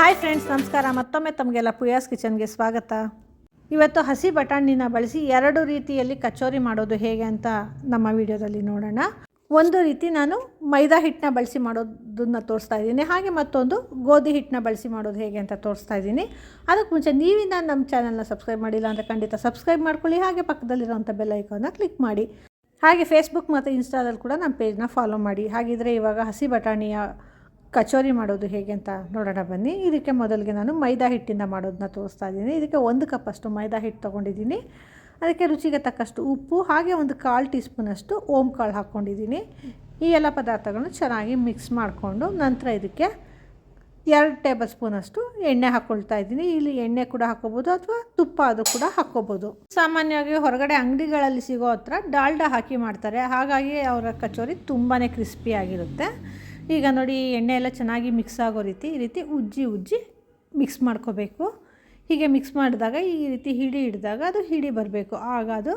Hi friends, ನಮಸ್ಕಾರ. ಮತ್ತೊಮ್ಮೆ ತಮಗೆಲ್ಲ ಪುಯಾಸ್ ಕಿಚನ್ಗೆ ಸ್ವಾಗತ. ಇವತ್ತು ಹಸಿ ಬಟಾಣಿನ ಬಳಸಿ 2 ರೀತಿಯಲ್ಲಿ ಕಚೋರಿ ಮಾಡೋದು ಹೇಗೆ ಅಂತ ನಮ್ಮ ವಿಡಿಯೋದಲ್ಲಿ ನೋಡೋಣ. ಒಂದು ರೀತಿ ನಾನು ಮೈದಾ ಹಿಟ್ಟನ್ನ ಬಳಸಿ ಮಾಡೋದನ್ನು ತೋರಿಸ್ತಾ ಇದ್ದೀನಿ, ಹಾಗೆ ಮತ್ತೊಂದು ಗೋಧಿ ಹಿಟ್ಟನ್ನ ಬಳಸಿ ಮಾಡೋದು ಹೇಗೆ ಅಂತ ತೋರಿಸ್ತಾ ಇದ್ದೀನಿ. ಅದಕ್ಕೆ ಮುಂಚೆ ನೀವಿನ್ನ ನಮ್ಮ ಚಾನಲ್ನ ಸಬ್ಸ್ಕ್ರೈಬ್ ಮಾಡಿಲ್ಲ ಅಂದರೆ ಖಂಡಿತ ಸಬ್ಸ್ಕ್ರೈಬ್ ಮಾಡ್ಕೊಳ್ಳಿ, ಹಾಗೆ ಪಕ್ಕದಲ್ಲಿರೋಂಥ ಬೆಲ್ ಐಕಾನ್ನ ಕ್ಲಿಕ್ ಮಾಡಿ. ಹಾಗೆ ಫೇಸ್ಬುಕ್ ಮತ್ತು ಇನ್ಸ್ಟಾದಲ್ಲಿ ಕೂಡ ನಮ್ಮ ಪೇಜ್ನ ಫಾಲೋ ಮಾಡಿ. ಹಾಗಿದ್ರೆ ಇವಾಗ ಹಸಿ ಬಟಾಣಿಯ ಕಚೋರಿ ಮಾಡೋದು ಹೇಗೆ ಅಂತ ನೋಡೋಣ ಬನ್ನಿ. ಇದಕ್ಕೆ ಮೊದಲಿಗೆ ನಾನು ಮೈದಾ ಹಿಟ್ಟಿಂದ ಮಾಡೋದನ್ನ ತೋರಿಸ್ತಾ ಇದ್ದೀನಿ. ಇದಕ್ಕೆ 1 ಕಪ್ಪಷ್ಟು ಮೈದಾ ಹಿಟ್ಟು ತೊಗೊಂಡಿದ್ದೀನಿ. ಅದಕ್ಕೆ ರುಚಿಗೆ ತಕ್ಕಷ್ಟು ಉಪ್ಪು, ಹಾಗೆ 1/4 ಟೀ ಸ್ಪೂನಷ್ಟು ಓಮ್ ಕಾಳು ಹಾಕ್ಕೊಂಡಿದ್ದೀನಿ. ಈ ಎಲ್ಲ ಪದಾರ್ಥಗಳನ್ನು ಚೆನ್ನಾಗಿ ಮಿಕ್ಸ್ ಮಾಡಿಕೊಂಡು ನಂತರ ಇದಕ್ಕೆ 2 ಟೇಬಲ್ ಸ್ಪೂನಷ್ಟು ಎಣ್ಣೆ ಹಾಕ್ಕೊಳ್ತಾ ಇದ್ದೀನಿ. ಇಲ್ಲಿ ಎಣ್ಣೆ ಕೂಡ ಹಾಕ್ಕೋಬೋದು ಅಥವಾ ತುಪ್ಪ ಅದು ಕೂಡ ಹಾಕ್ಕೋಬೋದು. ಸಾಮಾನ್ಯವಾಗಿ ಹೊರಗಡೆ ಅಂಗಡಿಗಳಲ್ಲಿ ಸಿಗೋ ಹತ್ರ ಡಾಲ್ಡಾ ಹಾಕಿ ಮಾಡ್ತಾರೆ, ಹಾಗಾಗಿ ಅವರ ಕಚೋರಿ ತುಂಬಾ ಕ್ರಿಸ್ಪಿಯಾಗಿರುತ್ತೆ. ಈಗ ನೋಡಿ, ಎಣ್ಣೆ ಎಲ್ಲ ಚೆನ್ನಾಗಿ ಮಿಕ್ಸ್ ಆಗೋ ರೀತಿ ಈ ರೀತಿ ಉಜ್ಜಿ ಮಿಕ್ಸ್ ಮಾಡ್ಕೋಬೇಕು. ಹೀಗೆ ಮಿಕ್ಸ್ ಮಾಡಿದಾಗ ಈ ರೀತಿ ಹಿಡಿ ಹಿಡಿದಾಗ ಅದು ಹಿಡಿ ಬರಬೇಕು, ಆಗ ಅದು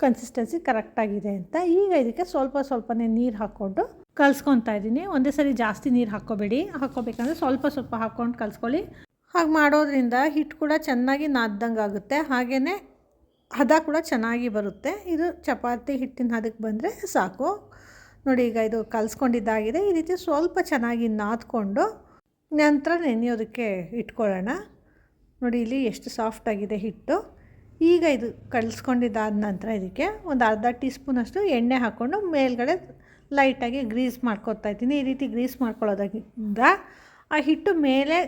ಕನ್ಸಿಸ್ಟೆನ್ಸಿ ಕರೆಕ್ಟಾಗಿದೆ ಅಂತ. ಈಗ ಇದಕ್ಕೆ ಸ್ವಲ್ಪನೇ ನೀರು ಹಾಕ್ಕೊಂಡು ಕಲಿಸ್ಕೊತಾ ಇದ್ದೀನಿ. ಒಂದೇ ಸರಿ ಜಾಸ್ತಿ ನೀರು ಹಾಕ್ಕೋಬೇಕಂದ್ರೆ ಸ್ವಲ್ಪ ಹಾಕ್ಕೊಂಡು ಕಲಿಸ್ಕೊಳ್ಳಿ. ಹಾಗೆ ಮಾಡೋದ್ರಿಂದ ಹಿಟ್ಟು ಕೂಡ ಚೆನ್ನಾಗಿ ನಾದ್ದಂಗೆ ಆಗುತ್ತೆ, ಹಾಗೆಯೇ ಹದ ಕೂಡ ಚೆನ್ನಾಗಿ ಬರುತ್ತೆ. ಇದು ಚಪಾತಿ ಹಿಟ್ಟಿನ ಹದಕ್ಕೆ ಬಂದರೆ ಸಾಕು. ನೋಡಿ, ಈಗ ಇದು ಕಲಿಸ್ಕೊಂಡಿದ್ದಾಗಿದೆ. ಈ ರೀತಿ ಸ್ವಲ್ಪ ಚೆನ್ನಾಗಿ ನಾದ್ಕೊಂಡು ನಂತರ ನೆನೆಯೋದಕ್ಕೆ ಇಟ್ಕೊಳ್ಳೋಣ. ನೋಡಿ, ಇಲ್ಲಿ ಎಷ್ಟು ಸಾಫ್ಟಾಗಿದೆ ಹಿಟ್ಟು. ಈಗ ಇದು ಕಲಿಸ್ಕೊಂಡಿದ್ದಾದ ನಂತರ ಇದಕ್ಕೆ ಒಂದು ಅರ್ಧ ಟೀ ಸ್ಪೂನಷ್ಟು ಎಣ್ಣೆ ಹಾಕ್ಕೊಂಡು ಮೇಲ್ಗಡೆ ಲೈಟಾಗಿ ಗ್ರೀಸ್ ಮಾಡ್ಕೊತಾ ಇದ್ದೀನಿ. ಈ ರೀತಿ ಗ್ರೀಸ್ ಮಾಡ್ಕೊಳ್ಳೋದ್ರಿಂದ ಆ ಹಿಟ್ಟು ಮೇಲೆ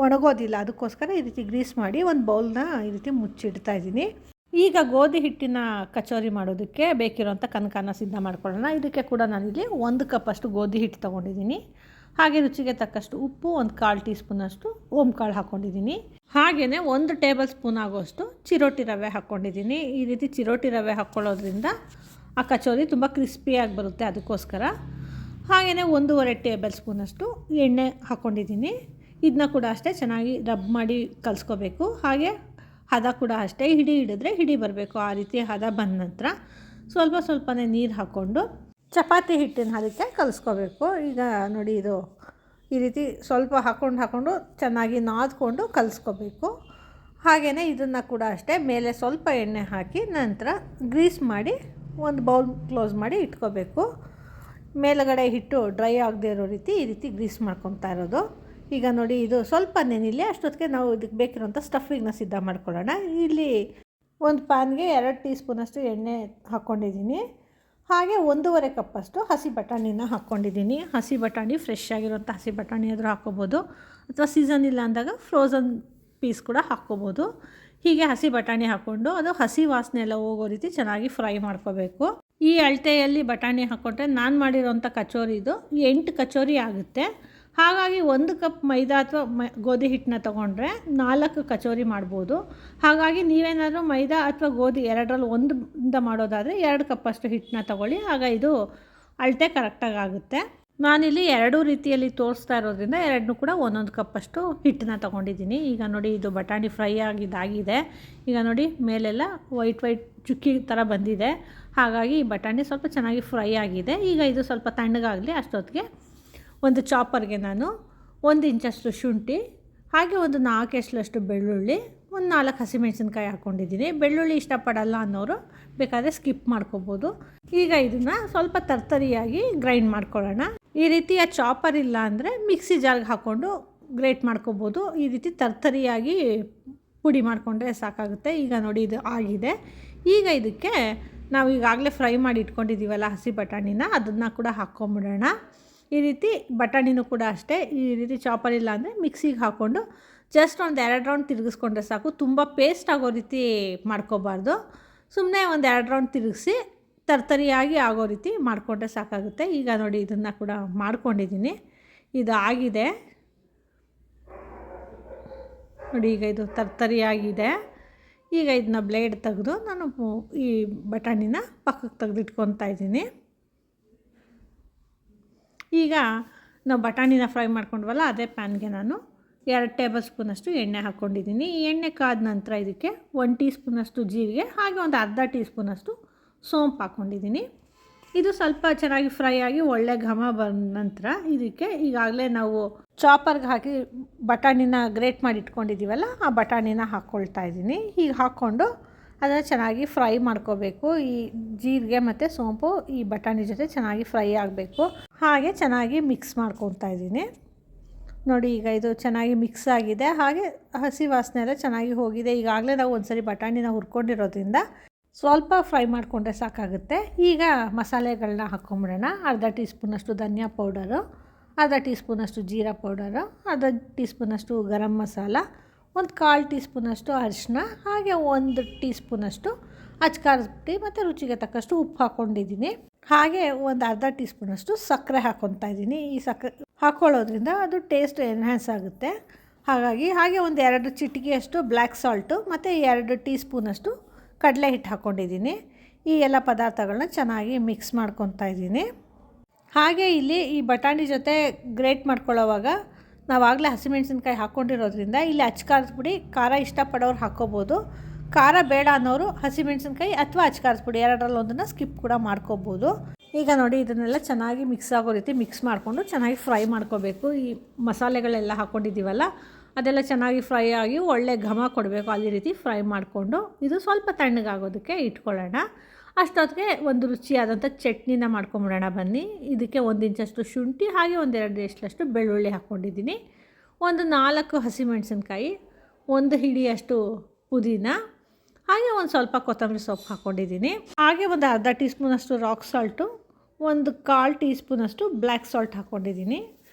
ಒಣಗೋದಿಲ್ಲ, ಅದಕ್ಕೋಸ್ಕರ ಈ ರೀತಿ ಗ್ರೀಸ್ ಮಾಡಿ ಒಂದು ಬೌಲ್ನ ಈ ರೀತಿ ಮುಚ್ಚಿಡ್ತಾ ಇದ್ದೀನಿ. ಈಗ ಗೋಧಿ ಹಿಟ್ಟಿನ ಕಚೋರಿ ಮಾಡೋದಕ್ಕೆ ಬೇಕಿರೋಂಥ ಕನಕನ ಸಿದ್ಧ ಮಾಡ್ಕೊಳ್ಳೋಣ. ಇದಕ್ಕೆ ಕೂಡ ನಾನಿಲ್ಲಿ 1 ಕಪ್ಪಷ್ಟು ಗೋಧಿ ಹಿಟ್ಟು ತೊಗೊಂಡಿದ್ದೀನಿ. ಹಾಗೆ ರುಚಿಗೆ ತಕ್ಕಷ್ಟು ಉಪ್ಪು, 1/4 ಟೀ ಸ್ಪೂನಷ್ಟು ಓಮ್ ಕಾಳು ಹಾಕ್ಕೊಂಡಿದ್ದೀನಿ. ಹಾಗೆಯೇ 1 ಟೇಬಲ್ ಸ್ಪೂನ್ ಆಗೋಷ್ಟು ಚಿರೋಟಿ ರವೆ ಹಾಕ್ಕೊಂಡಿದ್ದೀನಿ. ಈ ರೀತಿ ಚಿರೋಟಿ ರವೆ ಹಾಕ್ಕೊಳ್ಳೋದ್ರಿಂದ ಆ ಕಚೋರಿ ತುಂಬ ಕ್ರಿಸ್ಪಿಯಾಗಿ ಬರುತ್ತೆ, ಅದಕ್ಕೋಸ್ಕರ. ಹಾಗೆಯೇ 1.5 ಟೇಬಲ್ ಸ್ಪೂನಷ್ಟು ಎಣ್ಣೆ ಹಾಕ್ಕೊಂಡಿದ್ದೀನಿ. ಇದನ್ನ ಕೂಡ ಅಷ್ಟೇ ಚೆನ್ನಾಗಿ ರಬ್ ಮಾಡಿ ಕಲಿಸ್ಕೋಬೇಕು. ಹಾಗೆ ಹದ ಕೂಡ ಅಷ್ಟೇ, ಹಿಡಿ ಹಿಡಿದ್ರೆ ಹಿಡಿ ಬರಬೇಕು, ಆ ರೀತಿ ಹದ ಬಂದ ನಂತರ ಸ್ವಲ್ಪನೇ ನೀರು ಹಾಕ್ಕೊಂಡು ಚಪಾತಿ ಹಿಟ್ಟಿನ ಹದಕ್ಕೆ ಕಲಿಸ್ಕೋಬೇಕು. ಈಗ ನೋಡಿ, ಇದು ಈ ರೀತಿ ಸ್ವಲ್ಪ ಹಾಕ್ಕೊಂಡು ಚೆನ್ನಾಗಿ ನಾದ್ಕೊಂಡು ಕಲಿಸ್ಕೋಬೇಕು. ಹಾಗೆಯೇ ಇದನ್ನು ಕೂಡ ಅಷ್ಟೇ ಮೇಲೆ ಸ್ವಲ್ಪ ಎಣ್ಣೆ ಹಾಕಿ ನಂತರ ಗ್ರೀಸ್ ಮಾಡಿ ಒಂದು ಬೌಲ್ ಕ್ಲೋಸ್ ಮಾಡಿ ಇಟ್ಕೋಬೇಕು. ಮೇಲುಗಡೆ ಹಿಟ್ಟು ಡ್ರೈ ಆಗದೆ ಇರೋ ರೀತಿ ಈ ರೀತಿ ಗ್ರೀಸ್ ಮಾಡ್ಕೊತಾ ಇರೋದು. ಈಗ ನೋಡಿ, ಇದು ಸ್ವಲ್ಪ ನೆನಿಲಿ, ಅಷ್ಟೊತ್ತಿಗೆ ನಾವು ಇದಕ್ಕೆ ಬೇಕಿರೋಂಥ ಸ್ಟಫಿಂಗ್ನ ಸಿದ್ಧ ಮಾಡ್ಕೊಳ್ಳೋಣ. ಇಲ್ಲಿ ಒಂದು ಪ್ಯಾನ್ಗೆ 2 ಟೀ ಸ್ಪೂನಷ್ಟು ಎಣ್ಣೆ ಹಾಕ್ಕೊಂಡಿದ್ದೀನಿ. ಹಾಗೆ 1.5 ಕಪ್ಪಷ್ಟು ಹಸಿ ಬಟಾಣಿನ ಹಾಕ್ಕೊಂಡಿದ್ದೀನಿ. ಹಸಿ ಬಟಾಣಿ, ಫ್ರೆಶ್ ಆಗಿರೋಂಥ ಹಸಿ ಬಟಾಣಿ ಆದರೂ ಹಾಕ್ಕೋಬೋದು, ಅಥವಾ ಸೀಸನ್ ಇಲ್ಲ ಅಂದಾಗ ಫ್ರೋಝನ್ ಪೀಸ್ ಕೂಡ ಹಾಕ್ಕೋಬೋದು. ಹೀಗೆ ಹಸಿ ಬಟಾಣಿ ಹಾಕ್ಕೊಂಡು ಅದು ಹಸಿ ವಾಸನೆ ಎಲ್ಲ ಹೋಗೋ ರೀತಿ ಚೆನ್ನಾಗಿ ಫ್ರೈ ಮಾಡ್ಕೋಬೇಕು. ಈ ಅಳತೆಯಲ್ಲಿ ಬಟಾಣಿ ಹಾಕ್ಕೊಂಡ್ರೆ ನಾನು ಮಾಡಿರೋಂಥ ಕಚೋರಿ ಇದು 8 ಕಚೋರಿ ಆಗುತ್ತೆ. ಹಾಗಾಗಿ 1 ಕಪ್ ಮೈದಾ ಅಥವಾ ಗೋಧಿ ಹಿಟ್ಟನ್ನ ತೊಗೊಂಡ್ರೆ 4 ಕಚೋರಿ ಮಾಡ್ಬೋದು. ಹಾಗಾಗಿ ನೀವೇನಾದರೂ ಮೈದಾ ಅಥವಾ ಗೋಧಿ 2ರಲ್ಲಿ 1 ಮಾಡೋದಾದರೆ 2 ಕಪ್ಪಷ್ಟು ಹಿಟ್ಟನ್ನ ತೊಗೊಳ್ಳಿ, ಆಗ ಇದು ಅಳತೆ ಕರೆಕ್ಟಾಗಿ ಆಗುತ್ತೆ. ನಾನಿಲ್ಲಿ 2 ರೀತಿಯಲ್ಲಿ ತೋರಿಸ್ತಾ ಇರೋದ್ರಿಂದ 2 ಕೂಡ 1 ಕಪ್ಪಷ್ಟು ಹಿಟ್ಟನ್ನ ತೊಗೊಂಡಿದ್ದೀನಿ. ಈಗ ನೋಡಿ, ಇದು ಬಟಾಣಿ ಫ್ರೈ ಆಗಿದ್ದಾಗಿದೆ. ಈಗ ನೋಡಿ, ಮೇಲೆಲ್ಲ ವೈಟ್ ಚುಕ್ಕಿ ಥರ ಬಂದಿದೆ, ಹಾಗಾಗಿ ಈ ಬಟಾಣಿ ಸ್ವಲ್ಪ ಚೆನ್ನಾಗಿ ಫ್ರೈ ಆಗಿದೆ. ಈಗ ಇದು ಸ್ವಲ್ಪ ತಣ್ಣಗಾಗಲಿ, ಅಷ್ಟೊತ್ತಿಗೆ ಒಂದು ಚಾಪರ್ಗೆ ನಾನು 1 ಇಂಚಷ್ಟು ಶುಂಠಿ, ಹಾಗೆ ಒಂದು 4 ಎಸಳಷ್ಟು ಬೆಳ್ಳುಳ್ಳಿ, ಒಂದು 4 ಹಸಿಮೆಣಸಿನ್ಕಾಯಿ ಹಾಕ್ಕೊಂಡಿದ್ದೀನಿ. ಬೆಳ್ಳುಳ್ಳಿ ಇಷ್ಟಪಡಲ್ಲ ಅನ್ನೋರು ಬೇಕಾದರೆ ಸ್ಕಿಪ್ ಮಾಡ್ಕೋಬೋದು. ಈಗ ಇದನ್ನು ಸ್ವಲ್ಪ ತರ್ತರಿಯಾಗಿ ಗ್ರೈಂಡ್ ಮಾಡ್ಕೊಳ್ಳೋಣ. ಈ ರೀತಿಯ ಚಾಪರ್ ಇಲ್ಲ ಅಂದರೆ ಮಿಕ್ಸಿ ಜಾರ್ಗೆ ಹಾಕ್ಕೊಂಡು ಗ್ರೇಟ್ ಮಾಡ್ಕೋಬೋದು. ಈ ರೀತಿ ತರ್ತರಿಯಾಗಿ ಪುಡಿ ಮಾಡಿಕೊಂಡ್ರೆ ಸಾಕಾಗುತ್ತೆ. ಈಗ ನೋಡಿ, ಇದು ಆಗಿದೆ. ಈಗ ಇದಕ್ಕೆ ನಾವು ಈಗಾಗಲೇ ಫ್ರೈ ಮಾಡಿ ಇಟ್ಕೊಂಡಿದ್ದೀವಲ್ಲ ಹಸಿ ಬಟಾಣಿನ, ಅದನ್ನು ಕೂಡ ಹಾಕ್ಕೊಂಬಿಡೋಣ. ಈ ರೀತಿ ಬಟಾಣಿನೂ ಕೂಡ ಅಷ್ಟೇ, ಈ ರೀತಿ ಚಾಪರ್ ಇಲ್ಲ ಅಂದರೆ ಮಿಕ್ಸಿಗೆ ಹಾಕ್ಕೊಂಡು ಜಸ್ಟ್ ಒಂದು 2 ರೌಂಡ್ ತಿರುಗಿಸ್ಕೊಂಡ್ರೆ ಸಾಕು. ತುಂಬ ಪೇಸ್ಟ್ ಆಗೋ ರೀತಿ ಮಾಡ್ಕೋಬಾರ್ದು, ಸುಮ್ಮನೆ ಒಂದು 2 ರೌಂಡ್ ತಿರುಗಿಸಿ ತರ್ತರಿಯಾಗಿ ಆಗೋ ರೀತಿ ಮಾಡಿಕೊಂಡ್ರೆ ಸಾಕಾಗುತ್ತೆ. ಈಗ ನೋಡಿ, ಇದನ್ನು ಕೂಡ ಮಾಡ್ಕೊಂಡಿದ್ದೀನಿ. ಇದು ಆಗಿದೆ ನೋಡಿ, ಈಗ ಇದು ತರ್ತರಿಯಾಗಿದೆ. ಈಗ ಇದನ್ನ ಬ್ಲೇಡ್ ತೆಗೆದು ನಾನು ಈ ಬಟಾಣಿನ ಪಕ್ಕಕ್ಕೆ ತೆಗೆದಿಟ್ಕೊತಾ ಇದ್ದೀನಿ. ಈಗ ನಾವು ಬಟಾಣಿನ ಫ್ರೈ ಮಾಡ್ಕೊಂಡ್ವಲ್ಲ, ಅದೇ ಪ್ಯಾನ್ಗೆ ನಾನು 2 ಟೇಬಲ್ ಸ್ಪೂನಷ್ಟು ಎಣ್ಣೆ ಹಾಕ್ಕೊಂಡಿದ್ದೀನಿ. ಈ ಎಣ್ಣೆ ಕಾದ ನಂತರ ಇದಕ್ಕೆ 1 ಟೀ ಸ್ಪೂನಷ್ಟು ಜೀರಿಗೆ, ಹಾಗೆ ಒಂದು ಅರ್ಧ ಟೀ ಸ್ಪೂನಷ್ಟು ಸೋಂಪು ಹಾಕ್ಕೊಂಡಿದ್ದೀನಿ. ಇದು ಸ್ವಲ್ಪ ಚೆನ್ನಾಗಿ ಫ್ರೈ ಆಗಿ ಒಳ್ಳೆ ಘಮ ಬಂದ ನಂತರ ಇದಕ್ಕೆ ಈಗಾಗಲೇ ನಾವು ಚಾಪರ್ಗೆ ಹಾಕಿ ಬಟಾಣಿನ ಗ್ರೇಟ್ ಮಾಡಿ ಇಟ್ಕೊಂಡಿದ್ದೀವಲ್ಲ, ಆ ಬಟಾಣಿನ ಹಾಕ್ಕೊಳ್ತಾ ಇದ್ದೀನಿ. ಹೀಗೆ ಹಾಕ್ಕೊಂಡು ಅದನ್ನು ಚೆನ್ನಾಗಿ ಫ್ರೈ ಮಾಡ್ಕೋಬೇಕು. ಈ ಜೀರಿಗೆ ಮತ್ತು ಸೋಂಪು ಈ ಬಟಾಣಿ ಜೊತೆ ಚೆನ್ನಾಗಿ ಫ್ರೈ ಆಗಬೇಕು. ಹಾಗೆ ಚೆನ್ನಾಗಿ ಮಿಕ್ಸ್ ಮಾಡ್ಕೊತಾ ಇದ್ದೀನಿ. ನೋಡಿ, ಈಗ ಇದು ಚೆನ್ನಾಗಿ ಮಿಕ್ಸ್ ಆಗಿದೆ. ಹಾಗೆ ಹಸಿ ವಾಸನೆ ಎಲ್ಲ ಚೆನ್ನಾಗಿ ಹೋಗಿದೆ. ಈಗಾಗಲೇ ನಾವು ಒಂದ್ಸರಿ ಬಟಾಣಿನ ಹುರ್ಕೊಂಡಿರೋದ್ರಿಂದ ಸ್ವಲ್ಪ ಫ್ರೈ ಮಾಡಿಕೊಂಡ್ರೆ ಸಾಕಾಗುತ್ತೆ. ಈಗ ಮಸಾಲೆಗಳನ್ನ ಹಾಕ್ಕೊಂಬಿಡೋಣ. ಅರ್ಧ ಟೀ ಸ್ಪೂನಷ್ಟು ಧನಿಯಾ ಪೌಡರು, ಅರ್ಧ ಟೀ ಸ್ಪೂನಷ್ಟು ಜೀರಾ ಪೌಡರು, ಅರ್ಧ ಟೀ ಸ್ಪೂನಷ್ಟು ಗರಂ ಮಸಾಲ, ಒಂದು 1/4 ಟೀ ಸ್ಪೂನಷ್ಟು ಅರಿಶಿನ, ಹಾಗೆ 1 ಟೀ ಸ್ಪೂನಷ್ಟು ಅಚ್ಕಾರದ ಪುಡಿ ಮತ್ತು ರುಚಿಗೆ ತಕ್ಕಷ್ಟು ಉಪ್ಪು ಹಾಕ್ಕೊಂಡಿದ್ದೀನಿ. ಹಾಗೆ ಒಂದು ಅರ್ಧ ಟೀ ಸ್ಪೂನಷ್ಟು ಸಕ್ಕರೆ ಹಾಕ್ಕೊತಾ ಇದ್ದೀನಿ. ಈ ಸಕ್ಕರೆ ಹಾಕ್ಕೊಳ್ಳೋದ್ರಿಂದ ಅದು ಟೇಸ್ಟ್ ಎನ್ಹ್ಯಾನ್ಸ್ ಆಗುತ್ತೆ. ಹಾಗೆ ಒಂದು 2 ಚಿಟಿಕೆಯಷ್ಟು ಬ್ಲ್ಯಾಕ್ ಸಾಲ್ಟು ಮತ್ತು 2 ಟೀ ಸ್ಪೂನಷ್ಟು ಕಡಲೆ ಹಿಟ್ಟು ಹಾಕ್ಕೊಂಡಿದ್ದೀನಿ. ಈ ಎಲ್ಲ ಪದಾರ್ಥಗಳನ್ನ ಚೆನ್ನಾಗಿ ಮಿಕ್ಸ್ ಮಾಡ್ಕೊತಾ ಇದ್ದೀನಿ. ಹಾಗೆ ಇಲ್ಲಿ ಈ ಬಟಾಣಿ ಜೊತೆ ಗ್ರೇಟ್ ಮಾಡ್ಕೊಳ್ಳೋವಾಗ ನಾವಾಗಲೇ ಹಸಿಮೆಣಸಿನ್ಕಾಯಿ ಹಾಕ್ಕೊಂಡಿರೋದ್ರಿಂದ ಇಲ್ಲಿ ಅಚ್ಕಾರದ ಪುಡಿ ಖಾರ ಇಷ್ಟಪಡೋರು ಹಾಕ್ಕೋಬೋದು. ಖಾರ ಬೇಡ ಅನ್ನೋರು ಹಸಿಮೆಣಸಿನ್ಕಾಯಿ ಅಥವಾ ಅಚ್ಕಾರದ ಪುಡಿ ಎರಡರಲ್ಲೊಂದನ್ನು ಸ್ಕಿಪ್ ಕೂಡ ಮಾಡ್ಕೋಬೋದು. ಈಗ ನೋಡಿ, ಇದನ್ನೆಲ್ಲ ಚೆನ್ನಾಗಿ ಮಿಕ್ಸ್ ಆಗೋ ರೀತಿ ಮಿಕ್ಸ್ ಮಾಡಿಕೊಂಡು ಚೆನ್ನಾಗಿ ಫ್ರೈ ಮಾಡ್ಕೋಬೇಕು. ಈ ಮಸಾಲೆಗಳೆಲ್ಲ ಹಾಕ್ಕೊಂಡಿದ್ದೀವಲ್ಲ, ಅದೆಲ್ಲ ಚೆನ್ನಾಗಿ ಫ್ರೈ ಆಗಿ ಒಳ್ಳೆ ಘಮ ಕೊಡಬೇಕು. ಅದೇ ರೀತಿ ಫ್ರೈ ಮಾಡಿಕೊಂಡು ಇದು ಸ್ವಲ್ಪ ತಣ್ಣಗಾಗೋದಕ್ಕೆ ಇಟ್ಕೊಳ್ಳೋಣ. ಅಷ್ಟೊತ್ತಿಗೆ ಒಂದು ರುಚಿಯಾದಂಥ ಚಟ್ನಿನ ಮಾಡ್ಕೊಂಬಿಡೋಣ ಬನ್ನಿ. ಇದಕ್ಕೆ 1 ಇಂಚಷ್ಟು ಶುಂಠಿ, ಹಾಗೆ 1-2 ಎಷ್ಟಷ್ಟು ಬೆಳ್ಳುಳ್ಳಿ ಹಾಕ್ಕೊಂಡಿದ್ದೀನಿ, 4 ಹಸಿಮೆಣಸಿನ್ಕಾಯಿ, 1 ಹಿಡಿಯಷ್ಟು ಪುದೀನ, ಹಾಗೆ ಒಂದು ಸ್ವಲ್ಪ ಕೊತ್ತಂಬರಿ ಸೊಪ್ಪು ಹಾಕ್ಕೊಂಡಿದ್ದೀನಿ. ಹಾಗೆ ಒಂದು ಅರ್ಧ ಟೀ ಸ್ಪೂನಷ್ಟು ರಾಕ್ ಸಾಲ್ಟು, 1/4 ಟೀ ಸ್ಪೂನಷ್ಟು ಬ್ಲ್ಯಾಕ್ ಸಾಲ್ಟ್ ಹಾಕ್ಕೊಂಡಿದ್ದೀನಿ,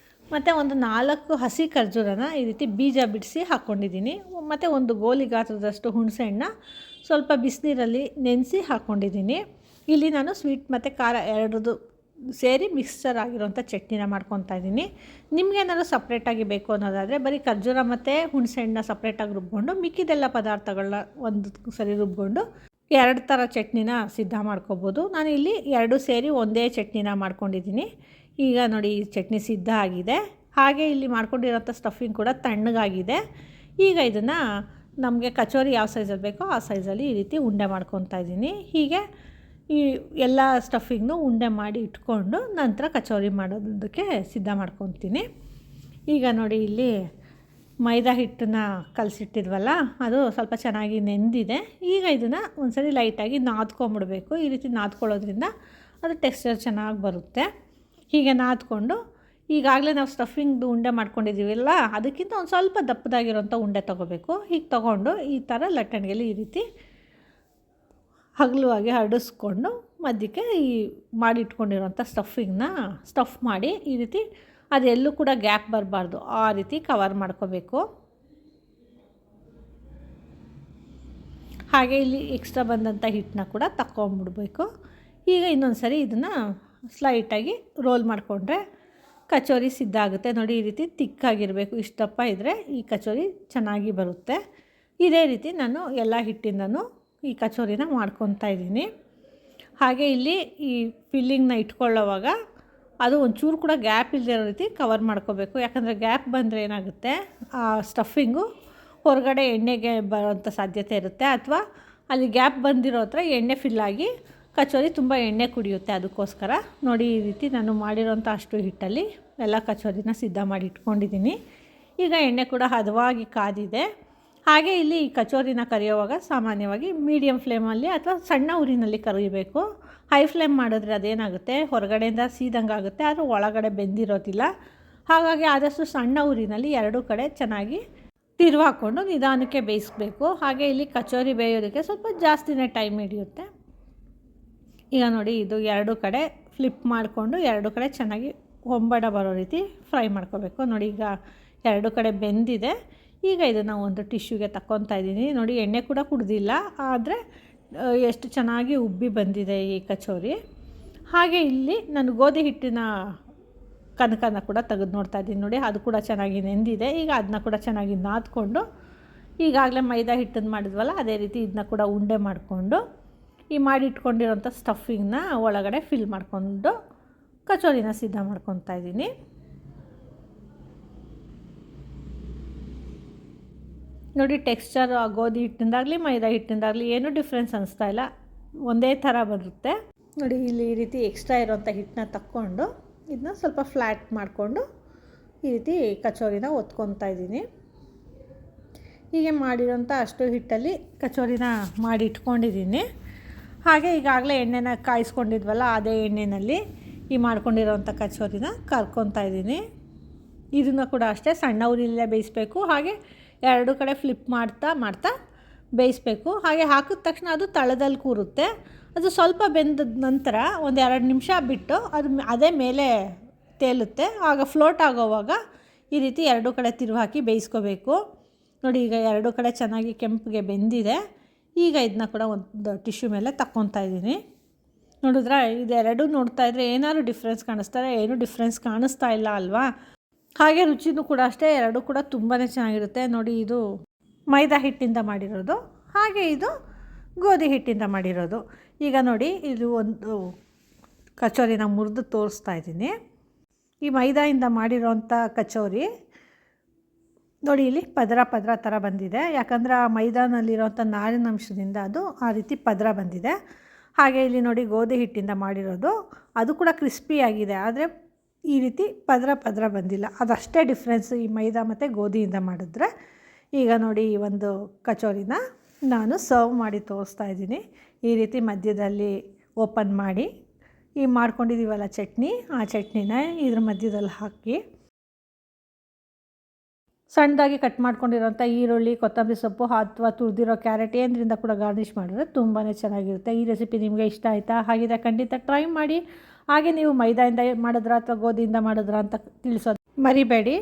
ಮತ್ತು 4 ಹಸಿ ಖರ್ಜೂರನ ಈ ರೀತಿ ಬೀಜ ಬಿಡಿಸಿ ಹಾಕ್ಕೊಂಡಿದ್ದೀನಿ, ಮತ್ತು 1 ಗೋಲಿ ಗಾತ್ರದಷ್ಟು ಹುಣಸೆಹಣ್ಣ ಸ್ವಲ್ಪ ಬಿಸಿನೀರಲ್ಲಿ ನೆನೆಸಿ ಹಾಕ್ಕೊಂಡಿದ್ದೀನಿ. ಇಲ್ಲಿ ನಾನು ಸ್ವೀಟ್ ಮತ್ತು ಖಾರ ಎರಡರದ್ದು ಸೇರಿ ಮಿಕ್ಸ್ಚರ್ ಆಗಿರೋಂಥ ಚಟ್ನಿನ ಮಾಡ್ಕೊತಾ ಇದ್ದೀನಿ. ನಿಮಗೇನಾದ್ರು ಸಪ್ರೇಟಾಗಿ ಬೇಕು ಅನ್ನೋದಾದರೆ ಬರೀ ಖರ್ಜೂರ ಮತ್ತು ಹುಣಸೆಹಣ್ಣನ್ನ ಸಪ್ರೇಟಾಗಿ ರುಬ್ಕೊಂಡು ಮಿಕ್ಕಿದೆಲ್ಲ ಪದಾರ್ಥಗಳನ್ನ ಒಂದು ಸರಿ ರುಬ್ಕೊಂಡು 2 ಥರ ಚಟ್ನಿನ ಸಿದ್ಧ ಮಾಡ್ಕೋಬೋದು. ನಾನು ಇಲ್ಲಿ 2 ಸೇರಿ ಒಂದೇ ಚಟ್ನಿನ ಮಾಡ್ಕೊಂಡಿದ್ದೀನಿ. ಈಗ ನೋಡಿ, ಈ ಚಟ್ನಿ ಸಿದ್ಧ ಆಗಿದೆ. ಹಾಗೆ ಇಲ್ಲಿ ಮಾಡ್ಕೊಂಡಿರೋಂಥ ಸ್ಟಫಿಂಗ್ ಕೂಡ ತಣ್ಣಗಾಗಿದೆ. ಈಗ ಇದನ್ನು ನಮಗೆ ಕಚೋರಿ ಯಾವ ಸೈಜಲ್ಲಿ ಬೇಕೋ ಆ ಸೈಜಲ್ಲಿ ಈ ರೀತಿ ಉಂಡೆ ಮಾಡ್ಕೊತಾ ಇದ್ದೀನಿ. ಹೀಗೆ ಈ ಎಲ್ಲ ಸ್ಟಫಿಂಗ್ನು ಉಂಡೆ ಮಾಡಿ ಇಟ್ಕೊಂಡು ನಂತರ ಕಚೋರಿ ಮಾಡೋದಕ್ಕೆ ಸಿದ್ಧ ಮಾಡ್ಕೊತೀನಿ. ಈಗ ನೋಡಿ, ಇಲ್ಲಿ ಮೈದಾ ಹಿಟ್ಟನ್ನ ಕಲಸಿಟ್ಟಿದ್ವಲ್ಲ, ಅದು ಸ್ವಲ್ಪ ಚೆನ್ನಾಗಿ ನೆಂದಿದೆ. ಈಗ ಇದನ್ನು ಒಂದ್ಸರಿ ಲೈಟಾಗಿ ನಾದ್ಕೊಂಬಿಡಬೇಕು. ಈ ರೀತಿ ನಾದ್ಕೊಳ್ಳೋದ್ರಿಂದ ಅದು ಟೆಕ್ಸ್ಚರ್ ಚೆನ್ನಾಗಿ ಬರುತ್ತೆ. ಹೀಗೆ ನಾದ್ಕೊಂಡು ಈಗಾಗಲೇ ನಾವು ಸ್ಟಫಿಂಗ್ದು ಉಂಡೆ ಮಾಡ್ಕೊಂಡಿದ್ದೀವಲ್ಲ, ಅದಕ್ಕಿಂತ ಒಂದು ಸ್ವಲ್ಪ ದಪ್ಪದಾಗಿರೋಂಥ ಉಂಡೆ ತೊಗೋಬೇಕು. ಹೀಗೆ ತೊಗೊಂಡು ಈ ಥರ ಲಟ್ಟಣಿಗೆಯಲ್ಲಿ ಈ ರೀತಿ ಹಗಲುವಾಗಿ ಹರಡಿಸ್ಕೊಂಡು ಮಧ್ಯಕ್ಕೆ ಈ ಮಾಡಿಟ್ಕೊಂಡಿರೋಂಥ ಸ್ಟಫಿಂಗ್ನ ಸ್ಟಫ್ ಮಾಡಿ ಈ ರೀತಿ ಅದೆಲ್ಲೂ ಕೂಡ ಗ್ಯಾಪ್ ಬರಬಾರ್ದು, ಆ ರೀತಿ ಕವರ್ ಮಾಡ್ಕೋಬೇಕು. ಹಾಗೆ ಇಲ್ಲಿ ಎಕ್ಸ್ಟ್ರಾ ಬಂದಂಥ ಹಿಟ್ಟನ್ನ ಕೂಡ ತಗೊಂಬಿಡ್ಬೇಕು. ಈಗ ಇನ್ನೊಂದು ಸರಿ ಇದನ್ನು ಸ್ಲೈಟಾಗಿ ರೋಲ್ ಮಾಡಿಕೊಂಡ್ರೆ ಕಚೋರಿ ಸಿದ್ಧ ಆಗುತ್ತೆ. ನೋಡಿ, ಈ ರೀತಿ ತಿಕ್ಕಾಗಿರಬೇಕು. ಇಷ್ಟಪ್ಪ ಇದ್ದರೆ ಈ ಕಚೋರಿ ಚೆನ್ನಾಗಿ ಬರುತ್ತೆ. ಇದೇ ರೀತಿ ನಾನು ಎಲ್ಲ ಹಿಟ್ಟಿಂದನೂ ಈ ಕಚೋರಿನ ಮಾಡ್ಕೊತಾ ಇದ್ದೀನಿ. ಹಾಗೆ ಇಲ್ಲಿ ಈ ಫಿಲ್ಲಿಂಗ್ನ ಇಟ್ಕೊಳ್ಳೋವಾಗ ಅದು ಒಂಚೂರು ಕೂಡ ಗ್ಯಾಪ್ ಇಲ್ಲದಿರೋ ರೀತಿ ಕವರ್ ಮಾಡ್ಕೋಬೇಕು. ಯಾಕಂದರೆ ಗ್ಯಾಪ್ ಬಂದರೆ ಏನಾಗುತ್ತೆ, ಆ ಸ್ಟಫಿಂಗು ಹೊರಗಡೆ ಎಣ್ಣೆಗೆ ಬರೋಂಥ ಸಾಧ್ಯತೆ ಇರುತ್ತೆ, ಅಥವಾ ಅಲ್ಲಿ ಗ್ಯಾಪ್ ಬಂದಿರೋ ಹತ್ರ ಎಣ್ಣೆ ಫಿಲ್ಲಾಗಿ ಕಚೋರಿ ತುಂಬ ಎಣ್ಣೆ ಕುಡಿಯುತ್ತೆ. ಅದಕ್ಕೋಸ್ಕರ ನೋಡಿ, ಈ ರೀತಿ ನಾನು ಮಾಡಿರೋಂಥ ಅಷ್ಟು ಹಿಟ್ಟಲ್ಲಿ ಎಲ್ಲ ಕಚೋರಿನ ಸಿದ್ಧ ಮಾಡಿ ಇಟ್ಕೊಂಡಿದ್ದೀನಿ. ಈಗ ಎಣ್ಣೆ ಕೂಡ ಹದವಾಗಿ ಕಾದಿದೆ. ಹಾಗೆ ಇಲ್ಲಿ ಈ ಕಚೋರಿನ ಕರಿಯೋವಾಗ ಸಾಮಾನ್ಯವಾಗಿ ಮೀಡಿಯಮ್ ಫ್ಲೇಮಲ್ಲಿ ಅಥವಾ ಸಣ್ಣ ಉರಿನಲ್ಲಿ ಕರಿಬೇಕು. ಹೈ ಫ್ಲೇಮ್ ಮಾಡಿದ್ರೆ ಅದೇನಾಗುತ್ತೆ, ಹೊರಗಡೆಯಿಂದ ಸೀದಂಗೆ ಆಗುತ್ತೆ, ಆದರೆ ಒಳಗಡೆ ಬೆಂದಿರೋದಿಲ್ಲ. ಹಾಗಾಗಿ ಆದಷ್ಟು ಸಣ್ಣ ಉರಿನಲ್ಲಿ 2 ಕಡೆ ಚೆನ್ನಾಗಿ ತಿರುವು ಹಾಕ್ಕೊಂಡು ನಿಧಾನಕ್ಕೆ ಬೇಯಿಸಬೇಕು. ಹಾಗೆ ಇಲ್ಲಿ ಕಚೋರಿ ಬೇಯೋದಕ್ಕೆ ಸ್ವಲ್ಪ ಜಾಸ್ತಿನೇ ಟೈಮ್ ಹಿಡಿಯುತ್ತೆ. ಈಗ ನೋಡಿ, ಇದು 2 ಕಡೆ ಫ್ಲಿಪ್ ಮಾಡಿಕೊಂಡು 2 ಕಡೆ ಚೆನ್ನಾಗಿ ಹೊಂಬಡ ಬರೋ ರೀತಿ ಫ್ರೈ ಮಾಡ್ಕೋಬೇಕು. ನೋಡಿ, ಈಗ 2 ಕಡೆ ಬೆಂದಿದೆ. ಈಗ ಇದನ್ನು ಒಂದು ಟಿಶ್ಯೂಗೆ ತಗೊತಾ ಇದ್ದೀನಿ. ನೋಡಿ, ಎಣ್ಣೆ ಕೂಡ ಕುಡ್ದಿಲ್ಲ, ಆದರೆ ಎಷ್ಟು ಚೆನ್ನಾಗಿ ಉಬ್ಬಿ ಬಂದಿದೆ ಈ ಕಚೋರಿ. ಹಾಗೆ ಇಲ್ಲಿ ನಾನು ಗೋಧಿ ಹಿಟ್ಟಿನ ಕನಕನ ಕೂಡ ತೆಗೆದು ನೋಡ್ತಾ ಇದ್ದೀನಿ. ನೋಡಿ, ಅದು ಕೂಡ ಚೆನ್ನಾಗಿ ನೆಂದಿದೆ. ಈಗ ಅದನ್ನ ಕೂಡ ಚೆನ್ನಾಗಿ ನಾದ್ಕೊಂಡು ಈಗಾಗಲೇ ಮೈದಾ ಹಿಟ್ಟನ್ನು ಮಾಡಿದ್ವಲ್ಲ, ಅದೇ ರೀತಿ ಇದನ್ನ ಕೂಡ ಉಂಡೆ ಮಾಡಿಕೊಂಡು ಈ ಮಾಡಿಟ್ಕೊಂಡಿರೋಂಥ ಸ್ಟಫಿಂಗ್ನ ಒಳಗಡೆ ಫಿಲ್ ಮಾಡಿಕೊಂಡು ಕಚೋರಿನ ಸಿದ್ಧ ಮಾಡ್ಕೊತಾ ಇದ್ದೀನಿ. ನೋಡಿ, ಟೆಕ್ಸ್ಚರ್ ಗೋಧಿ ಹಿಟ್ಟಿಂದಾಗಲಿ ಮೈದಾ ಹಿಟ್ಟಿಂದಾಗಲಿ ಏನೂ ಡಿಫ್ರೆನ್ಸ್ ಅನಿಸ್ತಾ ಇಲ್ಲ, ಒಂದೇ ಥರ ಬರುತ್ತೆ. ನೋಡಿ ಇಲ್ಲಿ ಈ ರೀತಿ ಎಕ್ಸ್ಟ್ರಾ ಇರೋಂಥ ಹಿಟ್ಟನ್ನ ತಕ್ಕೊಂಡು ಇದನ್ನ ಸ್ವಲ್ಪ ಫ್ಲ್ಯಾಟ್ ಮಾಡಿಕೊಂಡು ಈ ರೀತಿ ಕಚೋರಿನ ಒತ್ಕೊತಾ ಇದ್ದೀನಿ. ಹೀಗೆ ಮಾಡಿರೋಂಥ ಅಷ್ಟು ಹಿಟ್ಟಲ್ಲಿ ಕಚೋರಿನ ಮಾಡಿ ಇಟ್ಕೊಂಡಿದ್ದೀನಿ. ಹಾಗೆ ಈಗಾಗಲೇ ಎಣ್ಣೆನ ಕಾಯಿಸ್ಕೊಂಡಿದ್ವಲ್ಲ, ಅದೇ ಎಣ್ಣೆಯಲ್ಲಿ ಈ ಮಾಡ್ಕೊಂಡಿರೋಂಥ ಕಚೋರಿನ ಕರ್ಕೊತಾ ಇದ್ದೀನಿ. ಇದನ್ನು ಕೂಡ ಅಷ್ಟೇ ಸಣ್ಣ ಉರಿಯಲ್ಲೇ ಬೇಯಿಸಬೇಕು. ಹಾಗೆ ಎರಡು ಕಡೆ ಫ್ಲಿಪ್ ಮಾಡ್ತಾ ಬೇಯಿಸಬೇಕು. ಹಾಗೆ ಹಾಕಿದ ತಕ್ಷಣ ಅದು ತಳದಲ್ಲಿ ಕೂರುತ್ತೆ. ಅದು ಸ್ವಲ್ಪ ಬೆಂದ ನಂತರ ಒಂದು 2 ನಿಮಿಷ ಬಿಟ್ಟು ಅದೇ ಮೇಲೆ ತೇಲುತ್ತೆ. ಆಗ ಫ್ಲೋಟ್ ಆಗೋವಾಗ ಈ ರೀತಿ ಎರಡು ಕಡೆ ತಿರುವು ಹಾಕಿ ಬೇಯಿಸ್ಕೋಬೇಕು. ನೋಡಿ ಈಗ ಎರಡು ಕಡೆ ಚೆನ್ನಾಗಿ ಕೆಂಪಿಗೆ ಬೆಂದಿದೆ. ಈಗ ಇದನ್ನ ಕೂಡ ಒಂದು ಟಿಶ್ಯೂ ಮೇಲೆ ತಕ್ಕೊತಾ ಇದ್ದೀನಿ. ನೋಡಿದ್ರೆ ಇದೆರಡು ನೋಡ್ತಾ ಇದ್ದರೆ ಏನಾದ್ರು ಡಿಫ್ರೆನ್ಸ್ ಕಾಣಿಸ್ತಾರೆ? ಏನೂ ಡಿಫ್ರೆನ್ಸ್ ಕಾಣಿಸ್ತಾ ಇಲ್ಲ ಅಲ್ವಾ? ಹಾಗೆ ರುಚಿನೂ ಕೂಡ ಅಷ್ಟೇ, ಎರಡೂ ಕೂಡ ತುಂಬಾ ಚೆನ್ನಾಗಿರುತ್ತೆ. ನೋಡಿ ಇದು ಮೈದಾ ಹಿಟ್ಟಿಂದ ಮಾಡಿರೋದು, ಹಾಗೆ ಇದು ಗೋಧಿ ಹಿಟ್ಟಿಂದ ಮಾಡಿರೋದು. ಈಗ ನೋಡಿ ಇದು ಒಂದು ಕಚೋರಿನ ಮುರಿದು ತೋರಿಸ್ತಾ ಇದ್ದೀನಿ. ಈ ಮೈದಾಯಿಂದ ಮಾಡಿರೋಂಥ ಕಚೋರಿ ನೋಡಿ ಇಲ್ಲಿ ಪದರ ಥರ ಬಂದಿದೆ. ಯಾಕಂದರೆ ಆ ಮೈದಾನಲ್ಲಿರೋಂಥ ನಾರಿನಂಶದಿಂದ ಅದು ಆ ರೀತಿ ಪದರ ಬಂದಿದೆ. ಹಾಗೆ ಇಲ್ಲಿ ನೋಡಿ ಗೋಧಿ ಹಿಟ್ಟಿಂದ ಮಾಡಿರೋದು, ಅದು ಕೂಡ ಕ್ರಿಸ್ಪಿಯಾಗಿದೆ. ಆದರೆ ಈ ರೀತಿ ಪದರ ಬಂದಿಲ್ಲ. ಅದಷ್ಟೇ ಡಿಫ್ರೆನ್ಸ್ ಈ ಮೈದಾ ಮತ್ತು ಗೋಧಿಯಿಂದ ಮಾಡಿದ್ರೆ. ಈಗ ನೋಡಿ ಈ ಒಂದು ಕಚೋರಿನ ನಾನು ಸರ್ವ್ ಮಾಡಿ ತೋರಿಸ್ತಾ ಇದ್ದೀನಿ. ಈ ರೀತಿ ಮಧ್ಯದಲ್ಲಿ ಓಪನ್ ಮಾಡಿ ಈ ಮಾಡ್ಕೊಂಡಿದ್ದೀವಲ್ಲ ಚಟ್ನಿ, ಆ ಚಟ್ನಿನ ಇದ್ರ ಮಧ್ಯದಲ್ಲಿ ಹಾಕಿ ಸಣ್ಣದಾಗಿ ಕಟ್ ಮಾಡ್ಕೊಂಡಿರೋಂಥ ಈರುಳ್ಳಿ, ಕೊತ್ತಂಬರಿ ಸೊಪ್ಪು ಅಥವಾ ತುರಿದಿರೋ ಕ್ಯಾರೆಟ್ ಏನರಿಂದ ಕೂಡ ಗಾರ್ನಿಷ್ ಮಾಡಿದ್ರೆ ತುಂಬಾ ಚೆನ್ನಾಗಿರುತ್ತೆ. ಈ ರೆಸಿಪಿ ನಿಮಗೆ ಇಷ್ಟ ಆಯಿತಾ? ಹಾಗಿದ್ರೆ ಖಂಡಿತ ಟ್ರೈ ಮಾಡಿ. ಹಾಗೆ ನೀವು ಮೈದಾಯಿಂದ ಮಾಡಿದ್ರಾ ಅಥವಾ ಗೋಧಿಯಿಂದ ಮಾಡಿದ್ರಾ ಅಂತ ತಿಳಿಸೋದು ಮರಿಬೇಡಿ.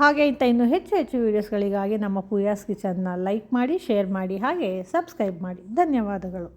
ಹಾಗೆ ಇನ್ನೂ ಹೆಚ್ಚು ವೀಡಿಯೋಸ್ಗಳಿಗಾಗಿ ನಮ್ಮ ಪೂಯಾಸ್ ಕಿಚನ್ನ ಲೈಕ್ ಮಾಡಿ, ಶೇರ್ ಮಾಡಿ, ಹಾಗೆ ಸಬ್ಸ್ಕ್ರೈಬ್ ಮಾಡಿ. ಧನ್ಯವಾದಗಳು.